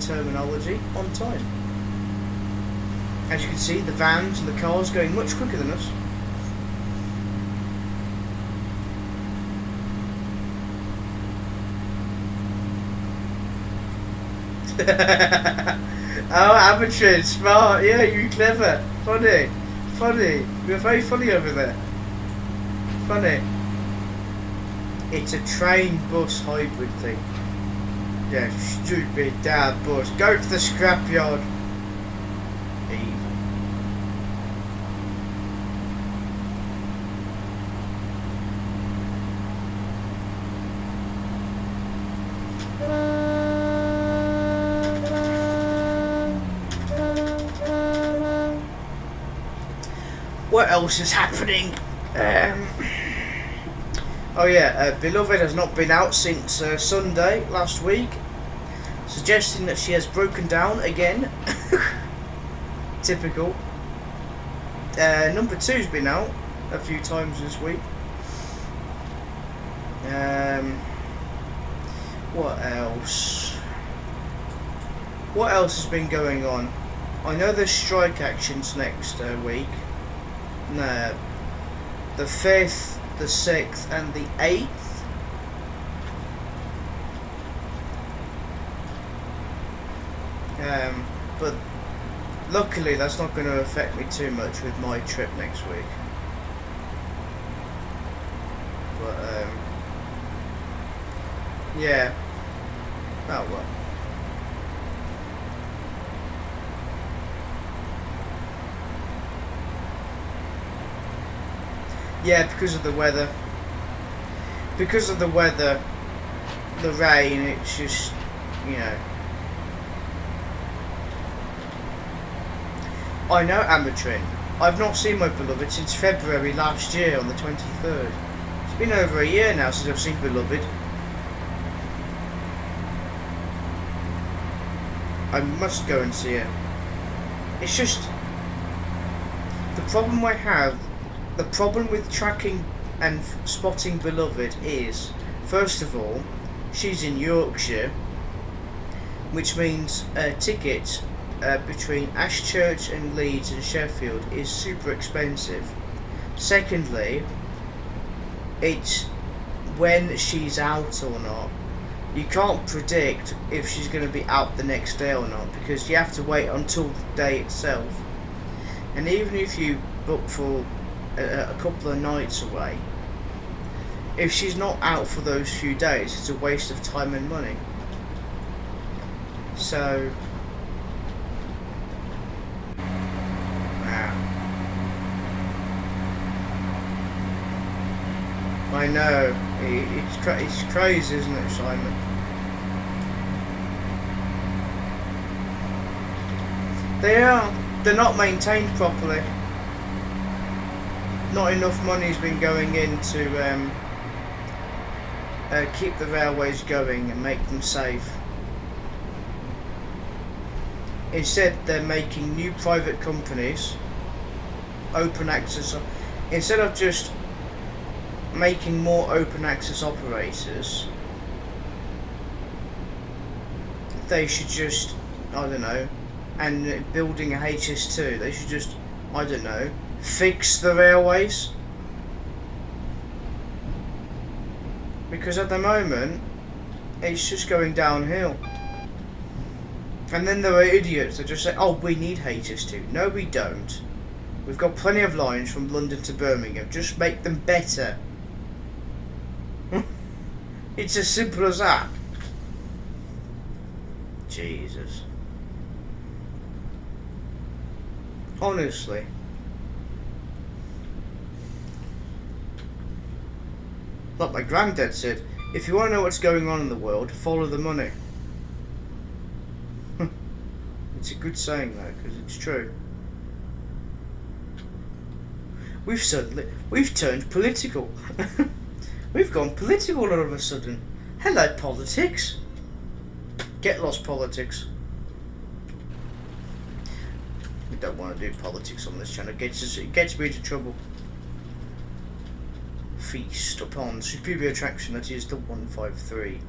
terminology, on time. As you can see, the vans and the cars going much quicker than us. Oh, amateur, smart. Yeah, you clever. Funny. You're very funny over there. Funny. It's a train bus hybrid thing. Yeah, stupid damn bus. Go to the scrapyard. Eve. What else is happening? Oh yeah, Beloved has not been out since Sunday last week, suggesting that she has broken down again. Typical. Number 2's been out a few times this week. What else? What else has been going on? I know there's strike actions next week. No, the 5th, the 6th and the 8th. But luckily that's not going to affect me too much with my trip next week. But yeah. Oh well. Yeah, because of the weather. Because of the weather, the rain, it's just, you know. I know, Amatrin. I've not seen my beloved since February last year on the 23rd. It's been over a year now since I've seen beloved. I must go and see her. It's just the problem I have. The problem with tracking and spotting beloved is, first of all, she's in Yorkshire, which means a ticket between Ashchurch and Leeds and Sheffield is super expensive. Secondly, it's when she's out or not. You can't predict if she's going to be out the next day or not, because you have to wait until the day itself. And even if you book for a couple of nights away. If she's not out for those few days, it's a waste of time and money. So, wow. I know, it's crazy, isn't it, Simon? They're not maintained properly. Not enough money's been going in to keep the railways going and make them safe. Instead, they're making new private companies, open access. Instead of just making more open access operators, they should just, I don't know, and building a HS2, they should just, I don't know, fix the railways. Because at the moment, it's just going downhill. And then there are idiots that just say, oh, we need HS2. No, we don't. We've got plenty of lines from London to Birmingham. Just make them better. It's as simple as that. Jesus. Honestly. Like my granddad said, if you want to know what's going on in the world, follow the money. It's a good saying though, because it's true. We've turned political. We've gone political all of a sudden. Hello, politics. Get lost, politics. We don't want to do politics on this channel. It gets me into trouble. Feast upon superior attraction, that is the 153.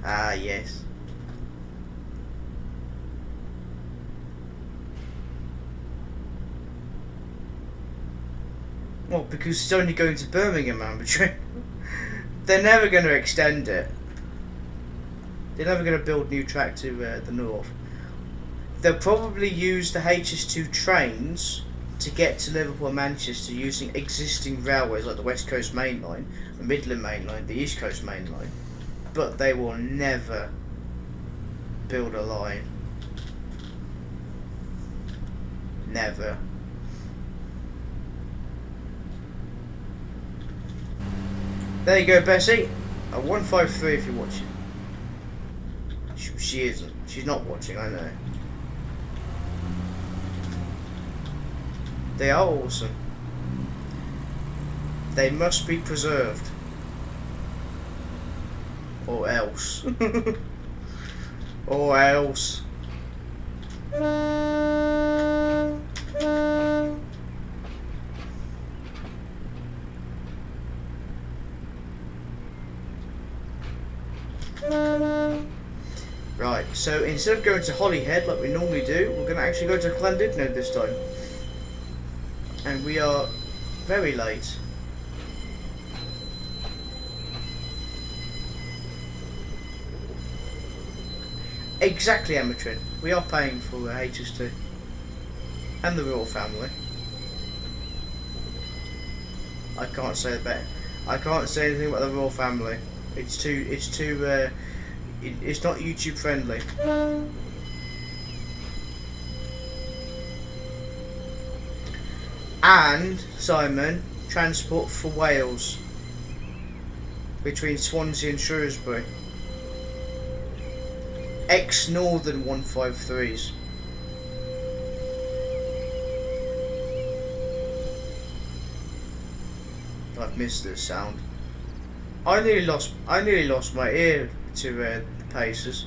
Ah, yes. Well, because it's only going to Birmingham, Ambertree. They're never going to extend it. They're never going to build new track to the north. They'll probably use the HS2 trains to get to Liverpool and Manchester using existing railways like the West Coast Main Line, the Midland Main Line, the East Coast Main Line. But they will never build a line. Never. There you go, Bessie. A 153 if you're watching. She isn't. She's not watching, I know. They are awesome. They must be preserved. Or else. Or else. Right, so instead of going to Holyhead like we normally do, we're going to actually go to Llandudno this time. And we are very late. Exactly, Amatrin. We are paying for HS2 and the royal family. I can't say that. I can't say anything about the royal family. It's too. It's not YouTube friendly. And Simon, transport for Wales between Swansea and Shrewsbury. Ex-Northern 153s. I've missed this sound. I nearly lost my ear to the Pacers.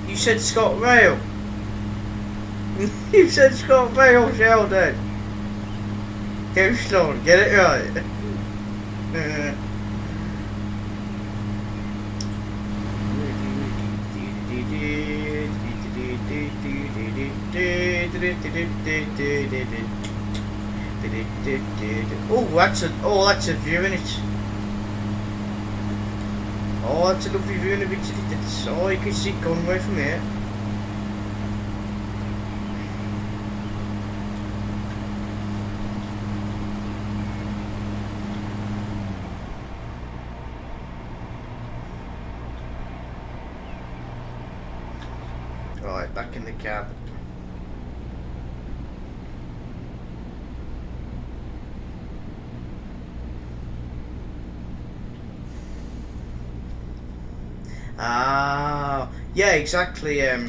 You said ScotRail. You said Scott Bale, Sheldon. Go slow, get it right. That's a view in it. Oh, that's a lovely view in the beach. Oh, you can see Conway from here. Right, back in the cab. Ah, yeah, exactly. Yeah,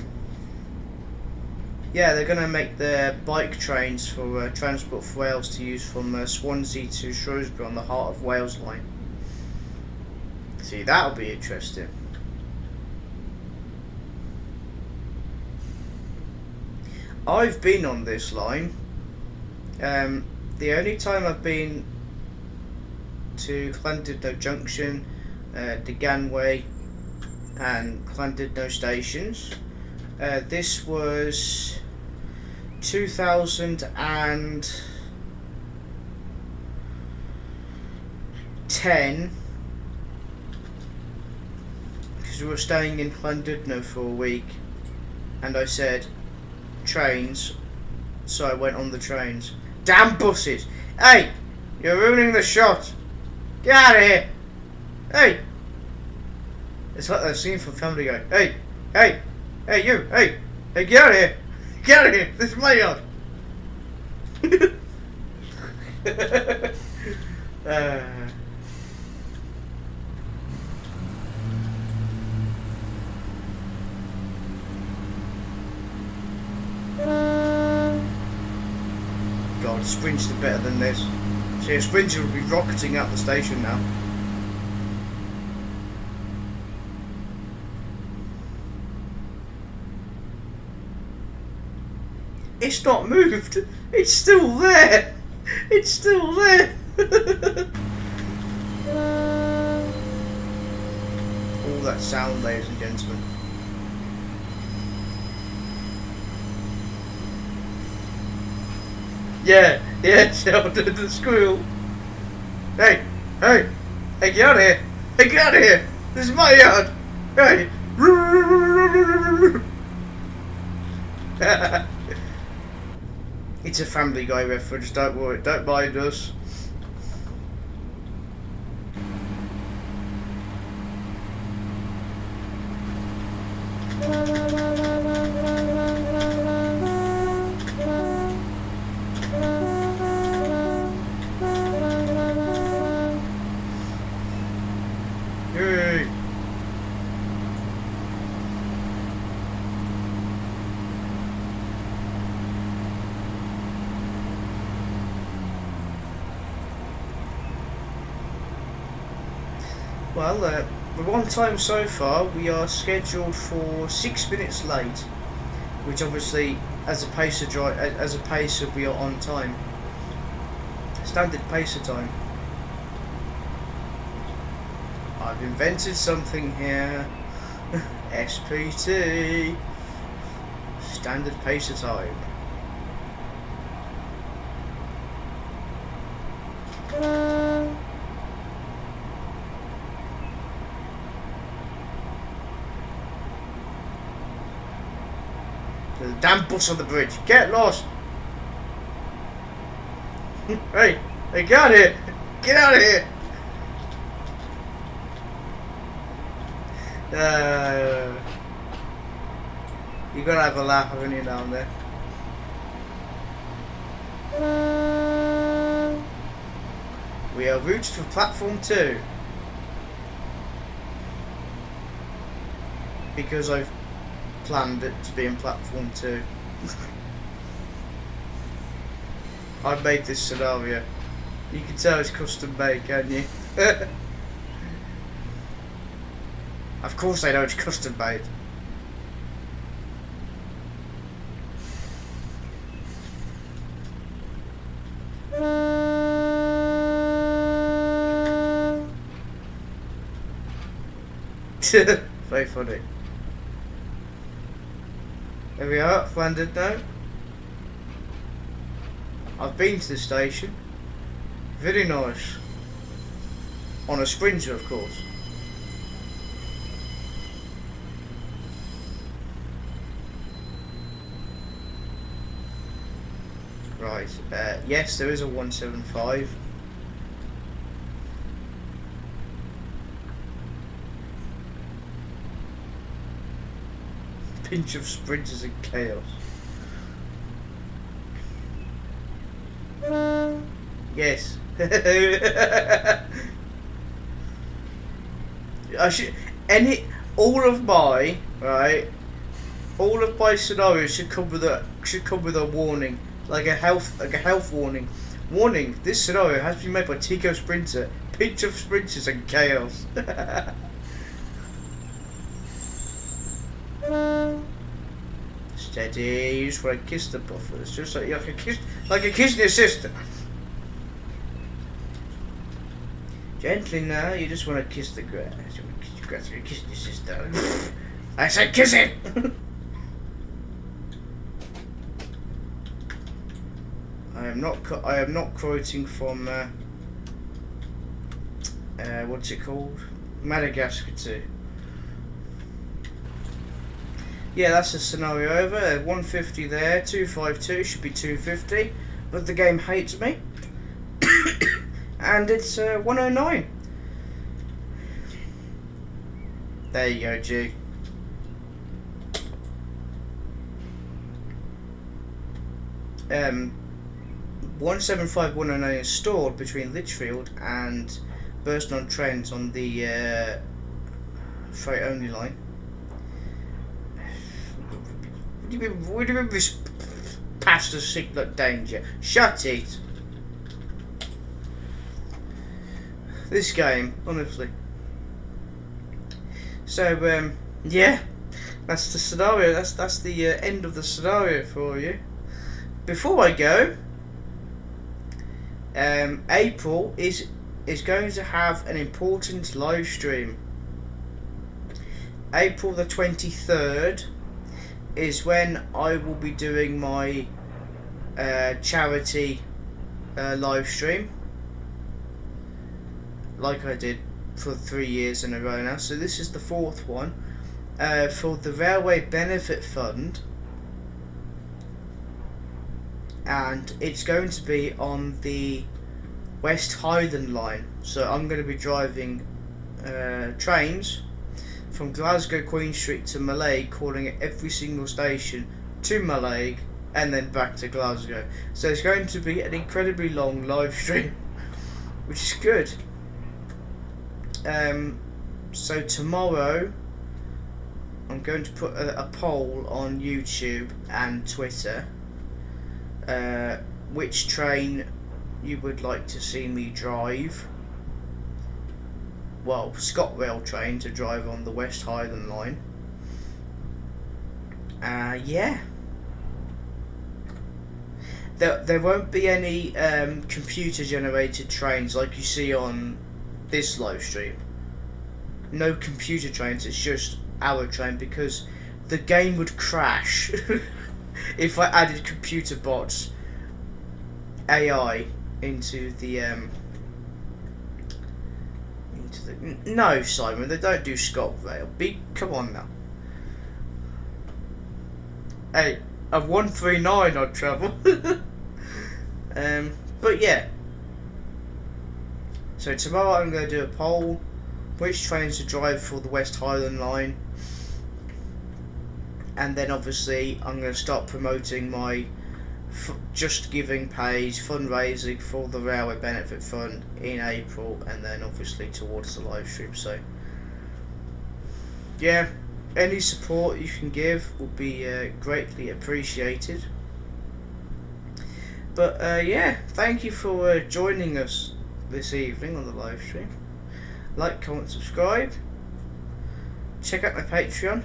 they're going to make the bike trains for Transport for Wales to use from Swansea to Shrewsbury on the Heart of Wales line. See, that'll be interesting. I've been on this line. The only time I've been to Llandudno Junction, the Ganway and Llandudno stations. This was 2010, because we were staying in Llandudno for a week, and I said trains, so I went on the trains. Damn buses! Hey, you're ruining the shot. Get out of here! Hey! It's like that scene from Family Guy. Hey! Hey! Hey, you! Hey! Hey, get out of here! Get out of here! This is my yard! God, Sprints are better than this. See, a Sprinter would be rocketing out the station now. It's not moved. It's still there. It's still there. All that sound, ladies and gentlemen. Yeah, Sheldon the squirrel. Hey, hey, hey, get out of here. Hey, get out of here. This is my yard. Hey. It's a Family Guy reference, don't worry, don't mind us. Hey. Well, the one time so far, we are scheduled for 6 minutes late, which obviously, as a pacer, we are on time. Standard pacer time. I've invented something here. SPT. Standard pacer time. There's a damn bus on the bridge. Get lost. Hey, get out of here. Get out of here. You gotta have a laugh, haven't you, down there? We are routed for platform 2 because I've planned it to be in platform 2. I made this scenario. You can tell it's custom made, can't you? Of course I know it's custom made. Very funny. There we are, Llandudno. I've been to the station. Very nice. On a Sprinter, of course. Right, yes, there is a 175. Pinch of sprinters and chaos. Yes. I should all of my scenarios should come with a warning, like a health warning. Warning: this scenario has been made by Tico Sprinter. Pinch of sprinters and chaos. Steady, you just want to kiss the buffers, just like a kissing your sister. Gently now, you just want to kiss the grass. You want to kiss the grass, you're kissing your sister. I said kiss it! I am not quoting from, what's it called? Madagascar 2. Yeah, that's the scenario over. 150 there, 252 should be 250, but the game hates me. And it's 109. There you go, G. Um, 175 109 is stored between Lichfield and Burston on Trent on the freight only line. What do you mean this past the signal danger? Shut it! This game, honestly. So, yeah, that's the scenario. That's the end of the scenario for you. Before I go, April is going to have an important live stream. April the 23rd is when I will be doing my charity live stream, like I did for 3 years in a row now. So this is the 4th one for the Railway Benefit Fund, and it's going to be on the West Highland line. So I'm going to be driving trains from Glasgow Queen Street to Mallaig, calling at every single station to Mallaig and then back to Glasgow. So it's going to be an incredibly long live stream, which is good. So tomorrow I'm going to put a poll on YouTube and Twitter, which train you would like to see me drive. Well, ScotRail train to drive on the West Highland line. Yeah. There won't be any computer generated trains like you see on this live stream. No computer trains, it's just our train, because the game would crash if I added computer bots, AI into the no, Simon, they don't do ScotRail. Come on now. Hey, a 139 I'd travel. But yeah. So tomorrow I'm going to do a poll, which trains to drive for the West Highland line, and then obviously I'm going to start promoting my Just Giving page, fundraising for the Railway Benefit Fund in April, and then obviously towards the live stream. So yeah, any support you can give will be greatly appreciated. But yeah, thank you for joining us this evening on the live stream. Like, comment, subscribe. Check out my Patreon.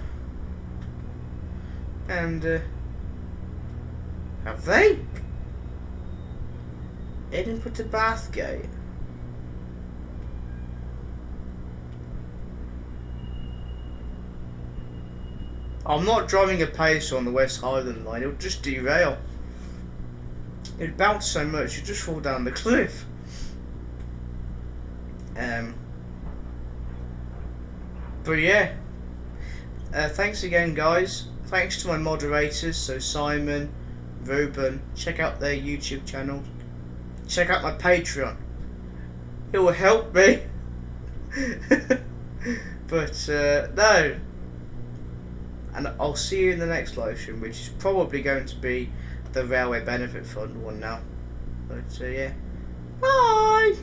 And have they? Edinburgh to Bathgate. I'm not driving a pacer on the West Highland line. It'll just derail. It'd bounce so much, you'd just fall down the cliff. But yeah, thanks again, guys. Thanks to my moderators, so Simon, Ruben. Check out their YouTube channel. Check out my Patreon. It will help me. But no. And I'll see you in the next live stream, which is probably going to be the Railway Benefit Fund one now. But yeah. Bye!